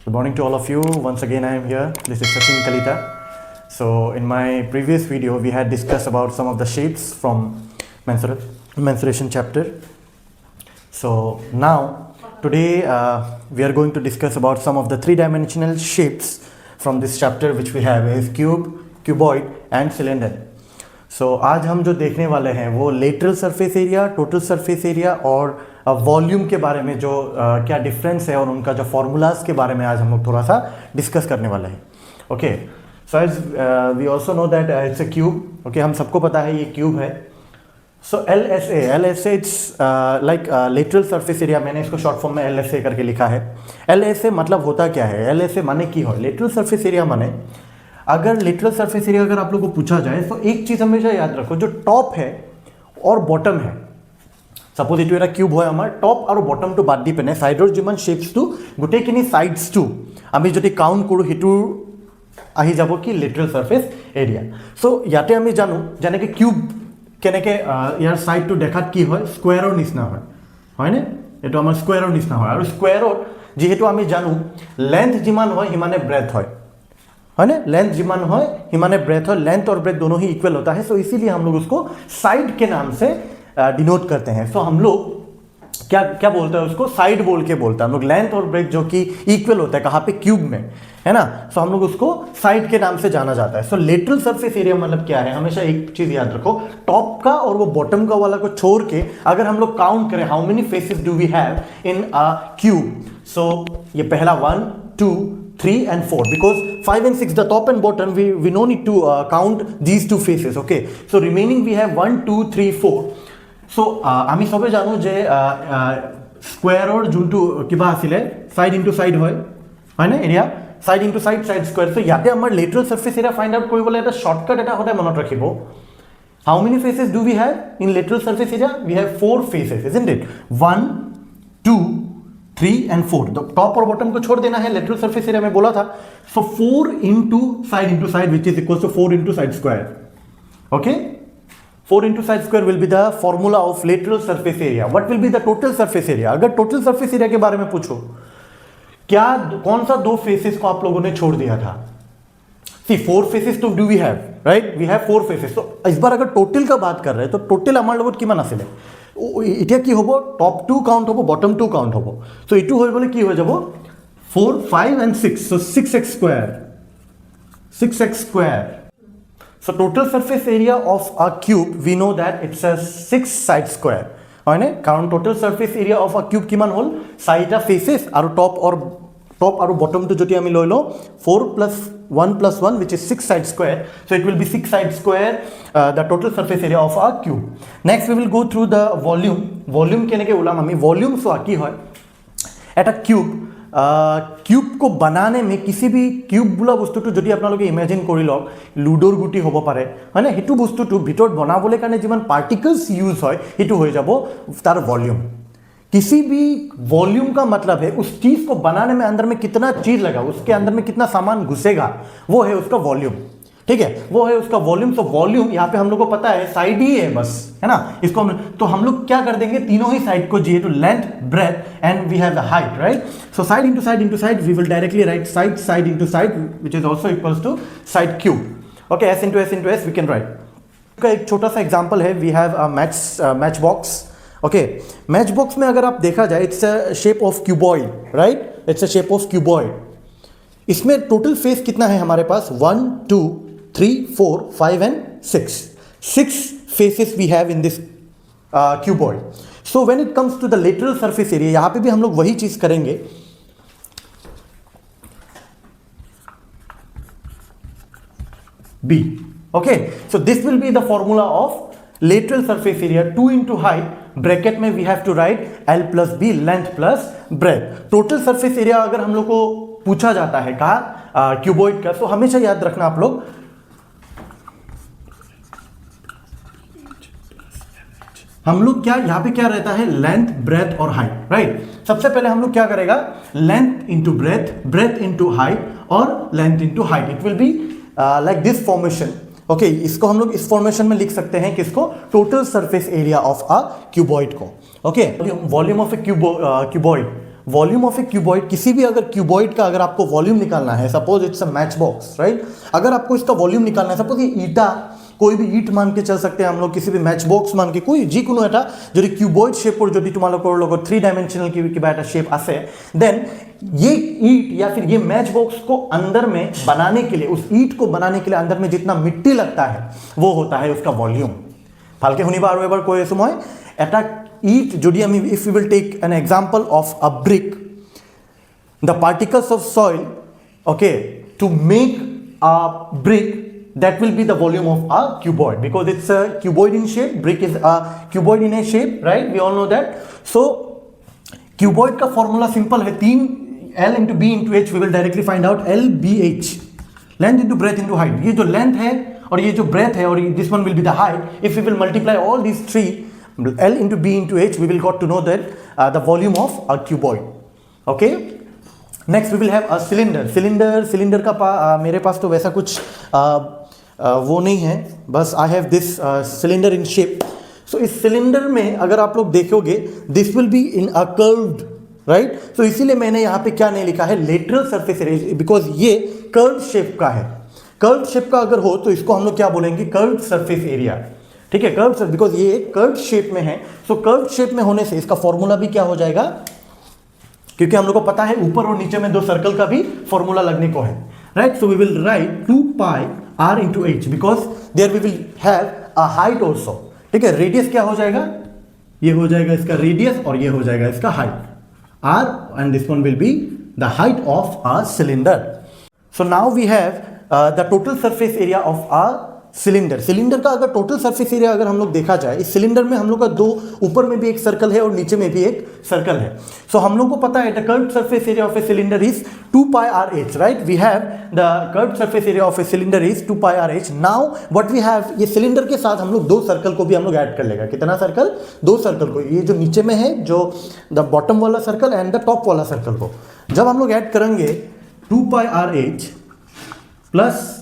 Good morning to all of you. Once again, I am here. This is Sachin Kalita. So, in my previous video, we had discussed about some of the shapes from mensuration chapter. So, now, today, we are going to discuss about some of the three-dimensional shapes from this chapter, which we have is cube, cuboid, and cylinder. So, आज हम जो देखने वाले हैं वो lateral surface area, total surface area और volume के बारे में जो क्या डिफरेंस है और उनका जो फॉर्मूलाज के बारे में आज हम लोग थोड़ा सा डिस्कस करने वाले हैं. Okay, so as we also know that it's a cube. Okay, हम सबको पता है ये क्यूब है. So L S A it's like lateral surface area. मैंने इसको शॉर्ट फॉर्म में एल एस ए करके लिखा है. एल एस ए मतलब होता क्या है? एल एस ए माने की हो लेटरल सरफेस एरिया माने अगर लेटरल सरफेस एरिया अगर आप लोगों को पूछा जाए तो एक चीज हमेशा याद रखो, जो टॉप है और बॉटम है. सपोज इट क्यूब है हमार टॉप और बॉटम तो बाद दी पेने साइडर जिमान शेप्स तो गोटेखिनि साइड्स तो आमी जदि काउंट करूँ हेतु आहि जाबो कि लेटरल सरफेस एरिया. सो याते आमी जानो जेनेके क्यूब केनेके यार साइड तो देखात कि হয় স্কয়াৰৰ নিচিনা হয় হয়নে? এটো আমাৰ স্কয়াৰৰ নিচিনা হয় আৰু স্কয়াৰৰ যেহেতু আমি জানো লেন্থ যিমান হয় হিমানে ব্ৰেথ হয় है ना. लेंथ जिमान है हिमाने ब्रेथ और लेंथ और ब्रेथ दोनों ही इक्वल होता है. सो इसीलिए हम लोग उसको साइड के नाम से डिनोट करते हैं. सो हम लोग क्या क्या बोलते हैं उसको साइड बोल के बोलते हैं हम लोग. लेंथ और ब्रेथ जो कि इक्वल होता है कहाँ पे? क्यूब में, है ना. सो हम लोग उसको साइड के नाम से जाना जाता है. सो लेटरल सरफेस एरिया मतलब क्या है? हमेशा एक चीज याद रखो, टॉप का और वो बॉटम का वाला को छोड़ के अगर हम लोग काउंट करें how many faces do we have in a cube. So ये पहला 1 2 3 and 4 because 5 and 6 the top and bottom we no need to count these two faces. Okay, so remaining we have 1 2 3 4. so আমি সবে জানো যে স্কয়াৰৰ যোনটো কিবা আছিলে side into side হয় হয় না area side into side side square. So ইয়াতে আমাৰ lateral surface area find out কৰিবলৈ এটা শৰ্টকাট এটা সদায় মনত ৰাখিব. How many faces do we have in lateral surface area? We have 4 faces, isn't it? 1 2 3 and 4. तो टॉप और बॉटम को छोड़ देना है लेटरल सरफेस एरिया में बोला था. So 4 into side which is equal to 4 into side square. Okay, 4 into side square will be the formula of lateral surface area. What will be the total surface area? अगर total surface area के बारे में पूछो, क्या कौन सा दो faces को आप लोगों ने छोड़ दिया था? सी 4 फेसेस तो do we have, right? We have 4 faces. तो इस बार अगर टोटल का बात कर रहे हैं तो टोटल हमारे लोग किमान आसिले इटा কি হবো? টপ 2 কাউন্ট হবো, বটম 2 কাউন্ট হবো. সো ইটু হই বলে কি হয়ে যাব 4 5 and 6. So 6x square 6x square. So total surface area of a cube we know that it's a 6 side square হয় না. কারণ total surface area of a cube কিমান হল? 4টা ফেসেস আৰু টপ আৰু বটম তো যদি আমি লৈ লও 4 + 1 + 1 which is 6 side square. So it will be 6 side square the total surface area of a cube. Next we will go through the volume. Volume কেনেকে ওলাম আমি? volume সো কি হয় এটা কিউব को बनाने में किसी भी কিউব বোলা বস্তুটো যদি আপোনালোকে ইমাজিন কৰি লওক লুডোৰ গুটি হ'ব পাৰে হয় না. হেতু বস্তুটো ভিতৰত বনাবলৈ কাৰণে যিমান পাৰ্টিকলস ইউজ হয় হেতু হৈ যাব তাৰ ভলিউম. किसी भी वॉल्यूम का मतलब है उस चीज को बनाने में अंदर में कितना चीज लगा, उसके अंदर में कितना सामान घुसेगा, वो है उसका वॉल्यूम. ठीक है, वो है उसका वॉल्यूम. तो वॉल्यूम यहाँ पे हम लोग को पता है साइड ही है बस, है ना. इसको तो हम लोग क्या कर देंगे तीनों ही साइड को जी टू length breadth and we have the height, right. So side into side we will directly write side into side which is also equals to side cube. Okay, S into S we can write. का एक छोटा सा example है. We have a match box. Okay, match box में अगर आप देखा जाए it's a shape of cuboid, right. It's a shape of cuboid. इसमें टोटल फेस कितना है हमारे पास? 1 2 3 4 5 and 6. 6 faces we have in this cuboid. So when it comes to the lateral surface area यहां पे भी हम लोग वही चीज करेंगे. B. Okay, so this will be the formula of lateral surface area. 2 into height bracket में we have to write L + B length plus breadth. Total surface area अगर हम लोग को पूछा जाता है कहा क्यूबॉइड का, तो हमेशा याद रखना आप लोग हम लोग क्या यहाँ पे क्या रहता है लेंथ ब्रेथ और हाइट, राइट. सबसे पहले हम लोग क्या करेगा length into breadth into height और length into height. It will be like this formation. Okay, इसको हम लोग इस फॉर्मेशन में लिख सकते हैं किसको? Total surface area of a cuboid को. Okay, volume of a cuboid volume of a cuboid, किसी भी अगर क्यूबॉइड का अगर आपको वॉल्यूम निकालना है, suppose it's a match box, right, अगर आपको इसका वॉल्यूम निकालना है, सपोज ये ईटा, कोई भी ईट मान के चल सकते हैं हम लोग, किसी भी मैच बॉक्स मान के, कोई जी কোনো এটা যদি কিউবয়েড শেপৰ যদি তোমালোকৰ লগত 3 डायमेंशनल की কিবা এটা शेप আছে, देन ये ईट या फिर ये मैच बॉक्स को अंदर में बनाने के लिए, उस ईट को बनाने के लिए अंदर में जितना मिट्टी लगता है वो होता है उसका वॉल्यूम। ভালকে শুনিবা আৰু এবাৰ কৈ আছো মই, এটা ईट যদি আমি, if we will take an example of a brick, the particles of soil, okay, to make a brick, that will be the volume of a cuboid, because it's a cuboid in shape, brick is a cuboid in a shape, right, we all know that. So cuboid का formula simple है, 3 L into B into H, we will directly find out L B H, length into breadth into height। ये जो length है और ये जो breadth है और this one will be the height, if we will multiply all these three, L into B into H, we will got to know that the volume of a cuboid, okay। Next we will have a cylinder। cylinder का मेरे पास तो वैसा कुछ वो नहीं है, बस I have this cylinder in shape। so इस cylinder में अगर आप लोग देखोगे, this will be in a curved, right, so इसीलिए मैंने यहाँ पे क्या नहीं लिखा है, lateral surface area, because ये curved shape का है। curved shape का अगर हो तो इसको हम लोग क्या बोलेंगे, curved surface area, ठीक है, कर्व, बिकॉज ये कर्व शेप में है, सो कर्व शेप में होने से इसका फॉर्मूला भी क्या हो जाएगा, क्योंकि हम लोग को पता है ऊपर और नीचे में दो सर्कल का भी फॉर्मूला लगने को है, right. So we will write 2 pi r into H, because there we will have a height also, ठीक है। रेडियस क्या हो जाएगा, ये हो जाएगा इसका रेडियस और ये हो जाएगा इसका height, r, and this one will be the height of a cylinder. So now we have the total surface area of a cylinder. Cylinder का अगर टोटल सरफेस एरिया अगर हम लोग देखा जाए, इस सिलेंडर में हम लोग का दो, ऊपर में भी एक सर्कल है और नीचे में भी एक सर्कल है। सो हम लोग को पता है the curved surface area of a cylinder is 2 pi R H, right. We have the curved surface area of a cylinder is 2 pi R H. Now what we have, ये सिलेंडर के साथ हम लोग दो सर्कल को भी हम लोग ऐड कर लेगा। कितना सर्कल, दो सर्कल को, ये जो नीचे में है जो द बॉटम वाला सर्कल एंड द टॉप वाला सर्कल को जब हम लोग ऐड करेंगे 2 pi R H plus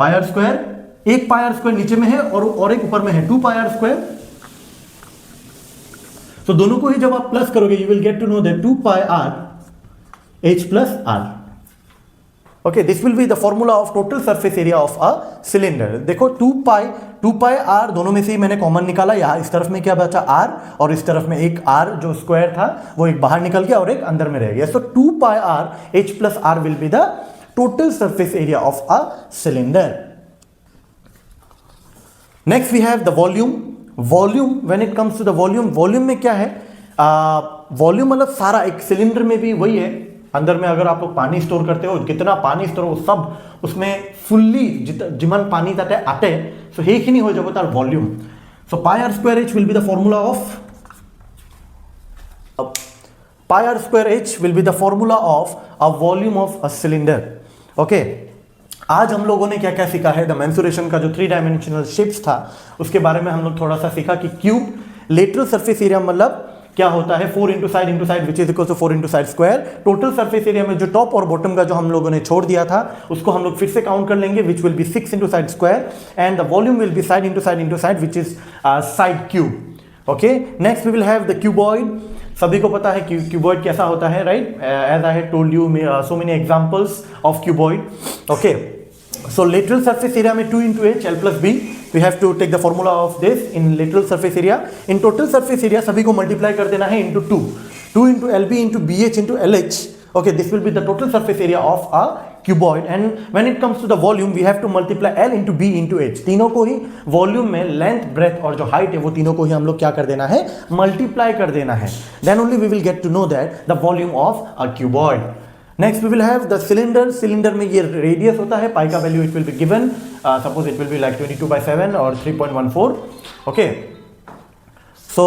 pi R square, एक पाई आर स्क्वायर नीचे में है और एक ऊपर में है 2 पाई आर स्क्वायर। तो दोनों को ही जब आप प्लस करोगे you will get to know that 2 pi R H plus R, okay. This will be the formula of total surface area of a cylinder. देखो 2 पाई आर दोनों में से ही मैंने कॉमन निकाला, यहाँ इस तरफ में क्या बचा आर और इस तरफ में एक आर जो स्क्वायर था वो एक बाहर निकल गया और एक अंदर में रह गया। So 2 pi R H plus R will be the total surface area of a cylinder. Next we have the volume। volume, when it comes to the volume में क्या है, वॉल्यूम मतलब सारा, एक सिलेंडर में भी वही है, अंदर में अगर आप लोग पानी स्टोर करते हो, कितना पानी स्टोर हो सब उसमें फुल्ली जिमान पानी ताते आते, सो সেইখিনি हो যাব তার volume. So pi R square H will be the formula of pi r square h will be the formula of a volume of a cylinder, okay। आज हम लोगों ने क्या क्या सीखा है, द मेंसुरेशन का जो 3 डायमेंशनल शेप्स था उसके बारे में हम लोग थोड़ा सा सीखा कि क्यूब, लेटरल सरफेस एरिया मतलब क्या होता है 4 into side which is equal to 4 into side square. Total surface area में जो टॉप और बॉटम का जो हम लोगों ने छोड़ दिया था उसको हम लोग फिर से काउंट कर लेंगे, which will be 6 into side square and the volume will be side into side which is side cube, okay. Next we will have the cuboid. सभी को पता है क्यूबॉइड कैसा होता है, right, as I had told you so many examples of cuboid, okay. So lateral surface area में 2 into H L plus B, we have to take the formula of this in lateral surface area. In total surface area सभी को multiply कर देना है into 2 into L B into B H into L H, okay। This will be the total surface area of a cuboid and when it comes to the volume we have to multiply L into B into H। तीनों को ही volume में length, breadth और जो height है वो तीनों को ही हम लोग क्या कर देना है, मल्टीप्लाई कर देना है। Then only we will get to know that the volume of a cuboid। Next we will have the cylinder। Cylinder में ये रेडियस होता है, पाई का value it will be given, suppose it will be like 22/7 और 3.14, okay. So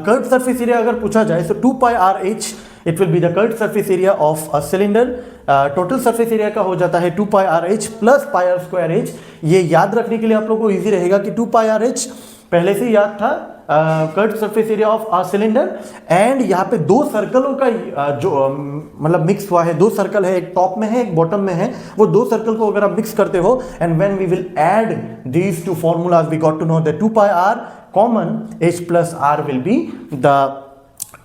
curved surface area अगर पूछा जाए तो 2 pi R H it will be the curved surface area of a cylinder. Total surface area का हो जाता है 2 pi R H plus pi R square H. ये याद रखने के लिए आप लोगों को इजी रहेगा कि 2 पाई आर एच पहले से याद था, curved surface area of a cylinder, and यहाँ पे दो सर्कलों का जो मतलब मिक्स हुआ है, दो सर्कल है, एक टॉप में है एक बॉटम में है, वो दो सर्कल को अगर आप मिक्स करते हो and when we will add these two formulas we got to know that 2 pi R common h plus r will be the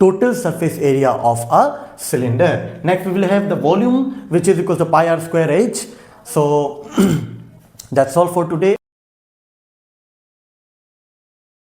total surface area of a cylinder. Next we will have the volume, which is equal to pi r square h. So that's all for today.